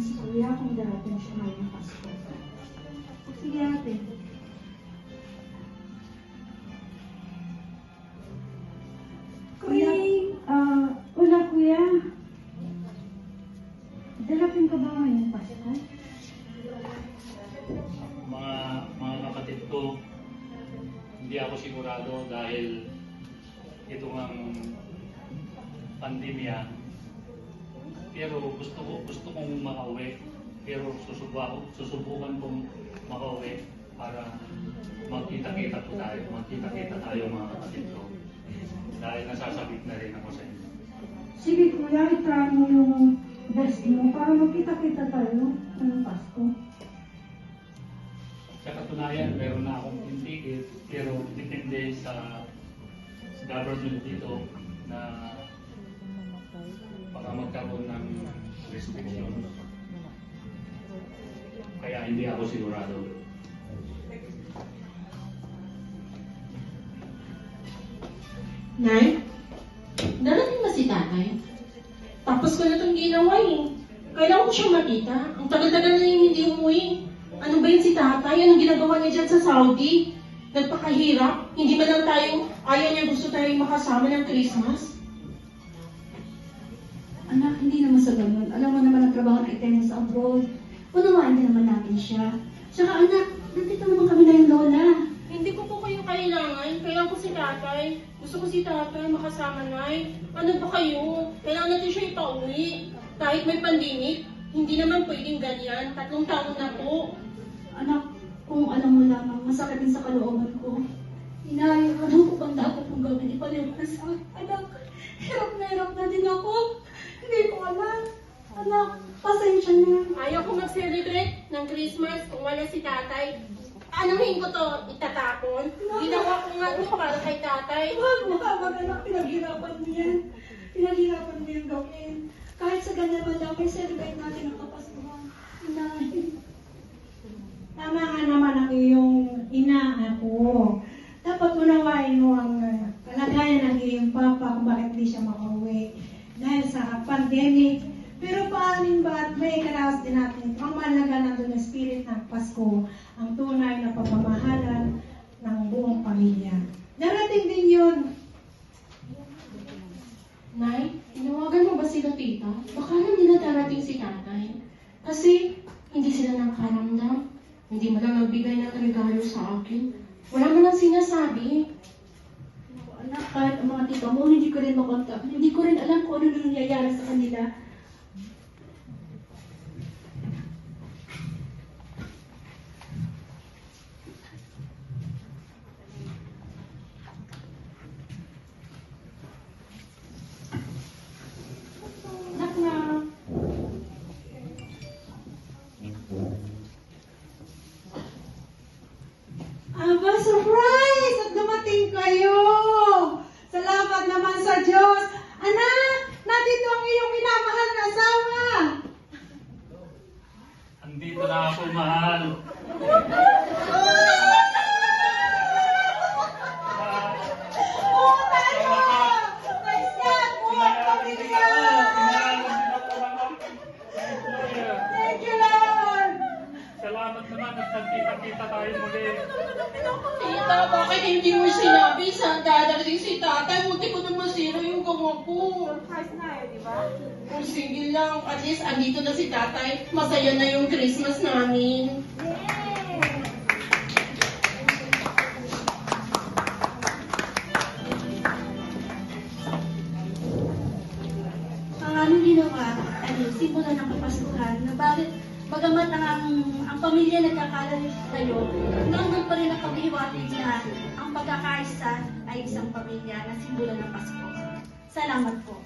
si Kuya kung darating siya ngayong Pasko. Sige ate. Kuya, wala kuya. Darating ka ba ngayong Pasko? Mga kapatid ko, hindi ako sigurado dahil ito ang pandemya. Pero gusto kong makauwi. Pero susubukan kong makauwi para magkita-kita tayo mga kapatid ko. Dahil nasasabik na rin ako sa inyo. Sige kuya, itry mo yung best mo para magkita-kita tayo ngayong Pasko. Sa katunayan, meron na akong ticket, pero depende sa government dito na baka magkaroon ng restriction. Kaya hindi ako sigurado. Nay, darating ba si tatay? Tapos ko na itong ginawa eh. Kailangan ko siyang makita. Ang tagal-tagal na yung hindi umuwi. Ano ba yun si tatay? Anong ginagawa niya dyan sa Saudi? Nagpakahirap? Hindi man lang tayo, ayaw niya gusto tayong makasama ng Christmas? Anak, hindi naman sa ganun. Alam mo naman ang trabaho na itay mo sa abroad. Unawain din naman natin siya. Tsaka anak, nandito naman kami na yung lola. Hindi ko po kayo kailangan. Kailangan ko si tatay. Gusto ko si tatay makasama, Nay. Ano ba kayo? Kailangan natin siya ipauwi. Kahit may pandemic, hindi naman pwedeng ganyan. 3 taon na po. Anak, kung alam mo lamang, masakit din sa kalooban ko. Inay, ano ko bang dapat kong gawin? Ipaliwanag sa akin. Anak, hirap na din ako. Hindi ko alam. Anak, pasensya na. Ayaw ko mag-celebrate ng Christmas kung wala si tatay. Anuhin ko to, itatapon. Ginawa ko nga to para kay tatay. Wag, anak, pinaghirapan mo yan. Pinaghirapan mo yung gawin. Kahit sa ganyan man lang, may celebrate natin ang Kapaskuhan. Inay. Tama nga naman ang iyong ina, ako. Dapat unawain mo ang kalagayan ng iyong papa kung bakit di siya makauwi. Dahil sa pandemic. Pero paano ba at may karaos din natin ang mahalaga nandun ng spirit ng Pasko, ang tunay na pagmamahalan ng buong pamilya. Darating din yun. Nay, tinawagan mo ba sila tita? Baka lang nila darating si tatay. Kasi hindi sila nakaramdam. Hindi mo lang nagbigay ng regalo sa akin. Wala mo lang sinasabi. Anak, kahit ang mga tita mo, hindi ko rin makontak. Hindi ko rin alam kung ano na nangyayari sa kanila. Anak na. Aba, surprise! At dumating kayo! Salamat naman sa Diyos! Anak! Nandito ang iyong minamahal na asawa! Andito na ako, mahal. Oo tayo! Praise God! Buong pamilya! Thank you, Lord! Salamat naman at nagkita-kita tayo muli. Tita, bakit hindi mo sinabi sa dadating si tatay? Munti ko na masira yung gawa ko. Surprise na di ba? Oh, sige lang. At least, andito na si tatay. Masaya na yung Christmas namin. Ang aming ginawa ay simula ng Kapaskuhan na bakit bagamat ang pamilya nagkakalayo, nandun pa rin ang paghihiwatig na ang pagkakaisa ay isang pamilya na simbolo ng Pasko. Salamat po.